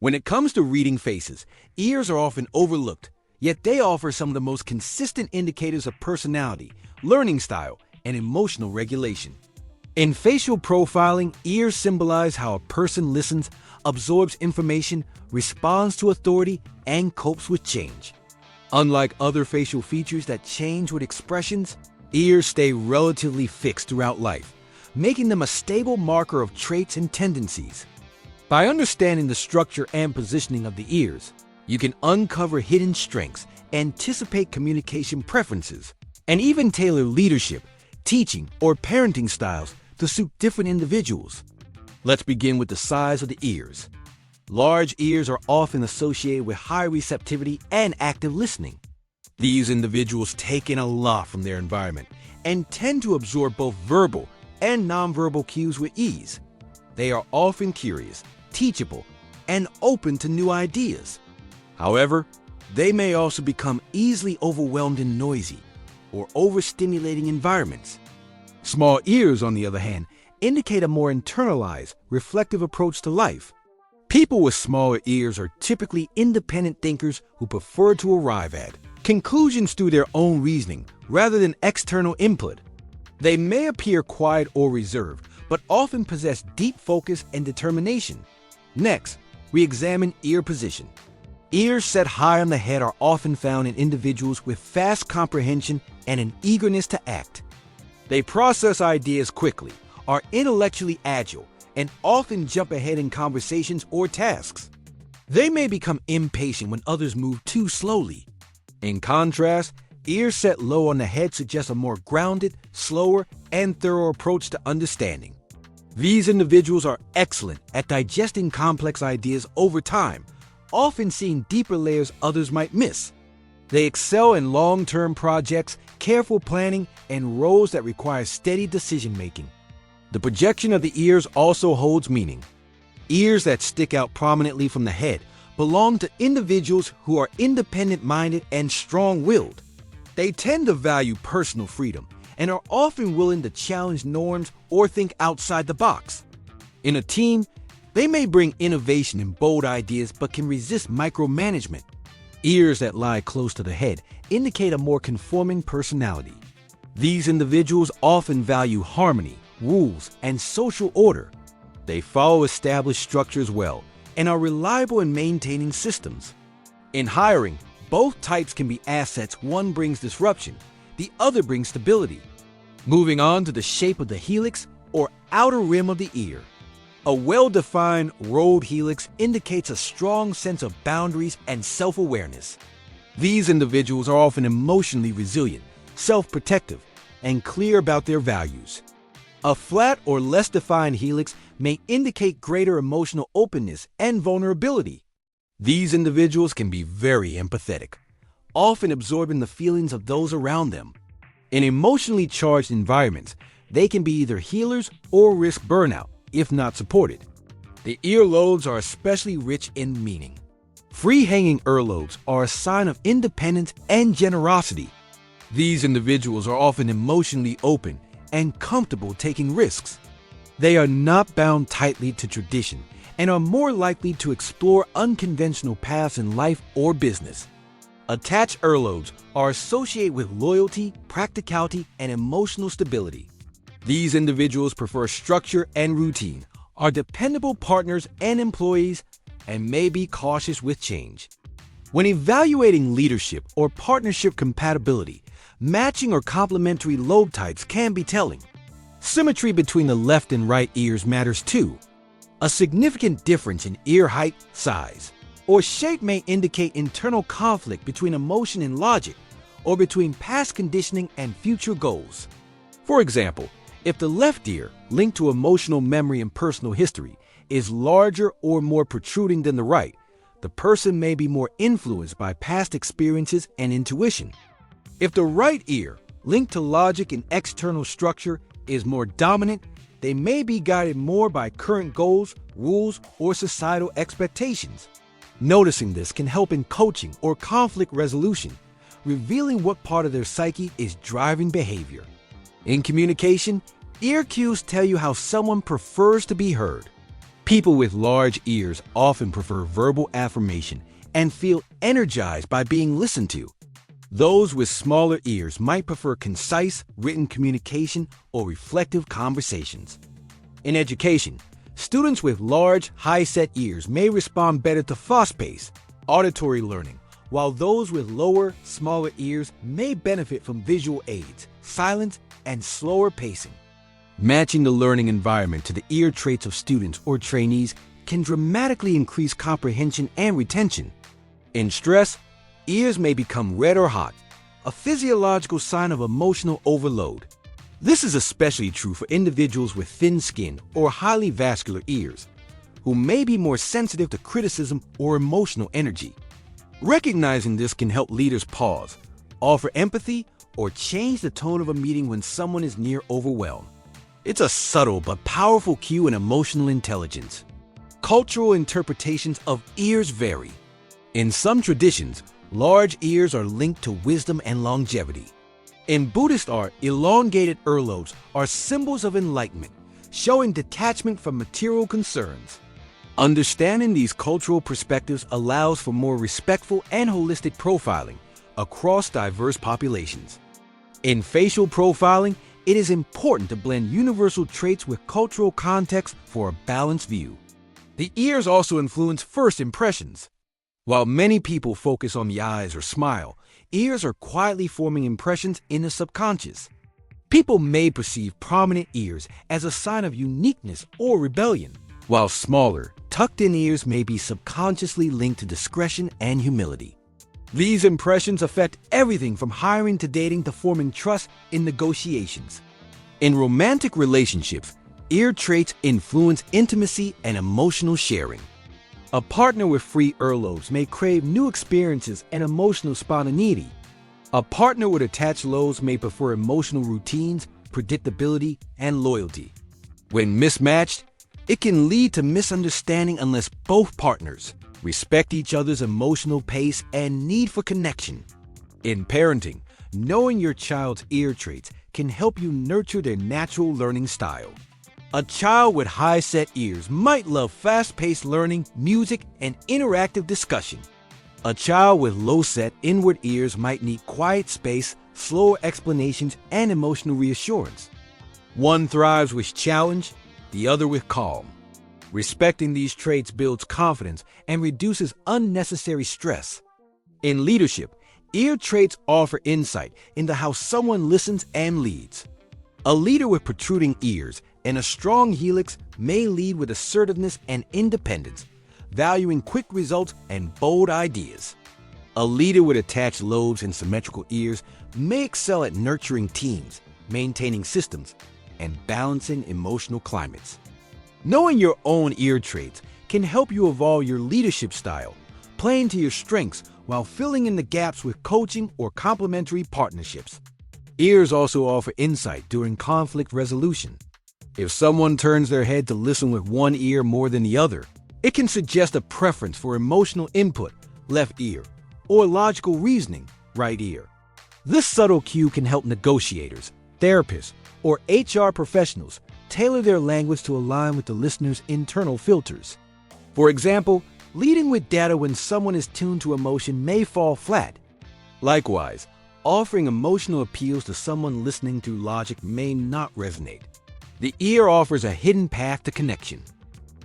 When it comes to reading faces, ears are often overlooked, yet they offer some of the most consistent indicators of personality, learning style, and emotional regulation. In facial profiling, ears symbolize how a person listens, absorbs information, responds to authority, and copes with change. Unlike other facial features that change with expressions, ears stay relatively fixed throughout life, making them a stable marker of traits and tendencies. By understanding the structure and positioning of the ears, you can uncover hidden strengths, anticipate communication preferences, and even tailor leadership, teaching, or parenting styles to suit different individuals. Let's begin with the size of the ears. Large ears are often associated with high receptivity and active listening. These individuals take in a lot from their environment and tend to absorb both verbal and nonverbal cues with ease. They are often curious, teachable, and open to new ideas. However, they may also become easily overwhelmed in noisy or overstimulating environments. Small ears, on the other hand, indicate a more internalized, reflective approach to life. People with smaller ears are typically independent thinkers who prefer to arrive at conclusions through their own reasoning rather than external input. They may appear quiet or reserved, but often possess deep focus and determination. Next, we examine ear position. Ears set high on the head are often found in individuals with fast comprehension and an eagerness to act. They process ideas quickly, are intellectually agile, and often jump ahead in conversations or tasks. They may become impatient when others move too slowly. In contrast, ears set low on the head suggest a more grounded, slower, and thorough approach to understanding. These individuals are excellent at digesting complex ideas over time, often seeing deeper layers others might miss. They excel in long-term projects, careful planning, and roles that require steady decision-making. The projection of the ears also holds meaning. Ears that stick out prominently from the head belong to individuals who are independent-minded and strong-willed. They tend to value personal freedom and are often willing to challenge norms or think outside the box. In a team, they may bring innovation and bold ideas but can resist micromanagement. Ears that lie close to the head indicate a more conforming personality. These individuals often value harmony, rules, and social order. They follow established structures well and are reliable in maintaining systems. In hiring, both types can be assets. One brings disruption, the other brings stability. Moving on to the shape of the helix or outer rim of the ear. A well-defined rolled helix indicates a strong sense of boundaries and self-awareness. These individuals are often emotionally resilient, self-protective, and clear about their values. A flat or less defined helix may indicate greater emotional openness and vulnerability. These individuals can be very empathetic, often absorbing the feelings of those around them. In emotionally charged environments, they can be either healers or risk burnout if not supported. The earlobes are especially rich in meaning. Free-hanging earlobes are a sign of independence and generosity. These individuals are often emotionally open and comfortable taking risks. They are not bound tightly to tradition and are more likely to explore unconventional paths in life or business. Attached earlobes are associated with loyalty, practicality, and emotional stability. These individuals prefer structure and routine, are dependable partners and employees, and may be cautious with change. When evaluating leadership or partnership compatibility, matching or complementary lobe types can be telling. Symmetry between the left and right ears matters too. A significant difference in ear height, size, or shape may indicate internal conflict between emotion and logic, or between past conditioning and future goals. For example, if the left ear, linked to emotional memory and personal history, is larger or more protruding than the right, the person may be more influenced by past experiences and intuition. If the right ear, linked to logic and external structure, is more dominant, they may be guided more by current goals, rules, or societal expectations. Noticing this can help in coaching or conflict resolution, revealing what part of their psyche is driving behavior. In communication, ear cues tell you how someone prefers to be heard. People with large ears often prefer verbal affirmation and feel energized by being listened to. Those with smaller ears might prefer concise, written communication or reflective conversations. In education, students with large, high-set ears may respond better to fast-paced, auditory learning, while those with lower, smaller ears may benefit from visual aids, silence, and slower pacing. Matching the learning environment to the ear traits of students or trainees can dramatically increase comprehension and retention. In stress, ears may become red or hot, a physiological sign of emotional overload. This is especially true for individuals with thin skin or highly vascular ears, who may be more sensitive to criticism or emotional energy. Recognizing this can help leaders pause, offer empathy, or change the tone of a meeting when someone is near overwhelm. It's a subtle but powerful cue in emotional intelligence. Cultural interpretations of ears vary. In some traditions, large ears are linked to wisdom and longevity. In Buddhist art, elongated earlobes are symbols of enlightenment, showing detachment from material concerns. Understanding these cultural perspectives allows for more respectful and holistic profiling across diverse populations. In facial profiling, it is important to blend universal traits with cultural context for a balanced view. The ears also influence first impressions. While many people focus on the eyes or smile, ears are quietly forming impressions in the subconscious. People may perceive prominent ears as a sign of uniqueness or rebellion, while smaller, tucked-in ears may be subconsciously linked to discretion and humility. These impressions affect everything from hiring to dating to forming trust in negotiations. In romantic relationships, ear traits influence intimacy and emotional sharing. A partner with free earlobes may crave new experiences and emotional spontaneity. A partner with attached lobes may prefer emotional routines, predictability, and loyalty. When mismatched, it can lead to misunderstanding unless both partners respect each other's emotional pace and need for connection. In parenting, knowing your child's ear traits can help you nurture their natural learning style. A child with high-set ears might love fast-paced learning, music, and interactive discussion. A child with low-set inward ears might need quiet space, slower explanations, and emotional reassurance. One thrives with challenge, the other with calm. Respecting these traits builds confidence and reduces unnecessary stress. In leadership, ear traits offer insight into how someone listens and leads. A leader with protruding ears and a strong helix may lead with assertiveness and independence, valuing quick results and bold ideas. A leader with attached lobes and symmetrical ears may excel at nurturing teams, maintaining systems, and balancing emotional climates. Knowing your own ear traits can help you evolve your leadership style, playing to your strengths while filling in the gaps with coaching or complementary partnerships. Ears also offer insight during conflict resolution. If someone turns their head to listen with one ear more than the other, it can suggest a preference for emotional input, left ear, or logical reasoning, right ear. This subtle cue can help negotiators, therapists, or HR professionals tailor their language to align with the listener's internal filters. For example, leading with data when someone is tuned to emotion may fall flat. Likewise, offering emotional appeals to someone listening through logic may not resonate. The ear offers a hidden path to connection.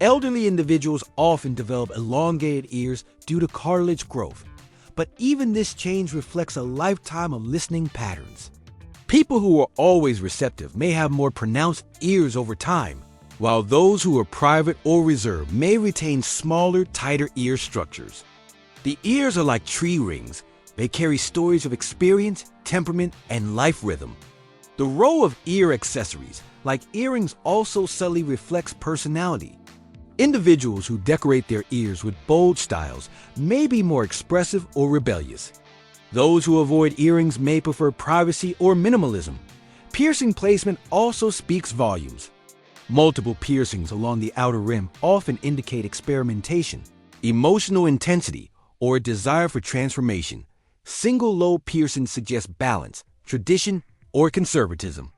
Elderly individuals often develop elongated ears due to cartilage growth, but even this change reflects a lifetime of listening patterns. People who are always receptive may have more pronounced ears over time, while those who are private or reserved may retain smaller, tighter ear structures. The ears are like tree rings. They carry stories of experience, temperament, and life rhythm. The role of ear accessories, like earrings, also subtly reflects personality. Individuals who decorate their ears with bold styles may be more expressive or rebellious. Those who avoid earrings may prefer privacy or minimalism. Piercing placement also speaks volumes. Multiple piercings along the outer rim often indicate experimentation, emotional intensity, or a desire for transformation. Single lobe piercings suggest balance, tradition, or conservatism.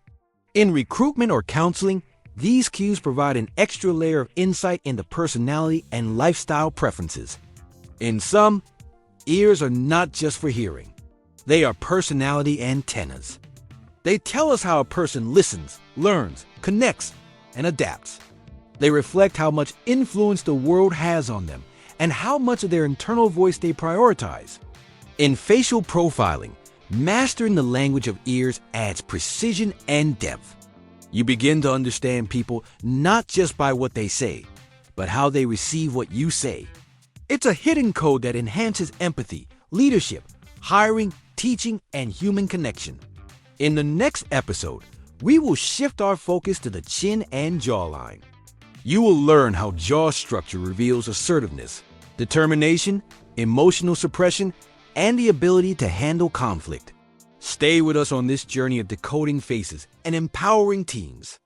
In recruitment or counseling, These cues provide an extra layer of insight into personality and lifestyle preferences. In sum, ears are not just for hearing. They are personality antennas. They tell us how a person listens, learns, connects, and adapts. They reflect how much influence the world has on them and how much of their internal voice they prioritize. In facial profiling, mastering the language of ears adds precision and depth. You begin to understand people not just by what they say, but how they receive what you say. It's a hidden code that enhances empathy, leadership, hiring, teaching, and human connection. In the next episode, we will shift our focus to the chin and jawline. You will learn how jaw structure reveals assertiveness, determination, emotional suppression, and the ability to handle conflict. Stay with us on this journey of decoding faces and empowering teams.